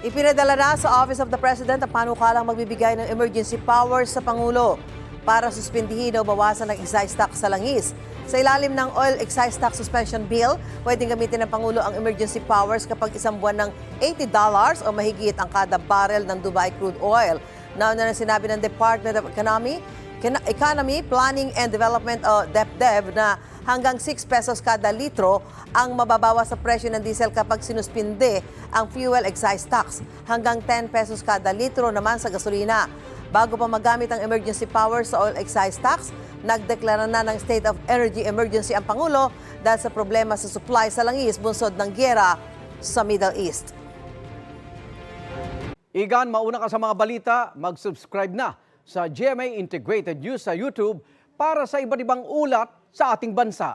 Ipinadala na sa Office of the President ang panukalang magbibigay ng emergency powers sa Pangulo para suspindihin o bawasan ng excise tax sa langis. Sa ilalim ng Oil Excise Tax Suspension Bill, pwedeng gamitin ng Pangulo ang emergency powers kapag isang buwan ng $80 o mahigit ang kada barrel ng Dubai crude oil. Nauna na sinabi ng Department of Economy, Planning and Development o DepDev na hanggang 6 pesos kada litro ang mababawas sa presyo ng diesel kapag sinuspinde ang fuel excise tax. Hanggang 10 pesos kada litro naman sa gasolina. Bago pa magamit ang emergency powers sa oil excise tax, nagdeklara na ng state of energy emergency ang Pangulo dahil sa problema sa supply sa langis bunsod ng gyera sa Middle East. Igan, mauna ka sa mga balita, mag-subscribe na sa GMA Integrated News sa YouTube para sa iba't ibang ulat sa ating bansa.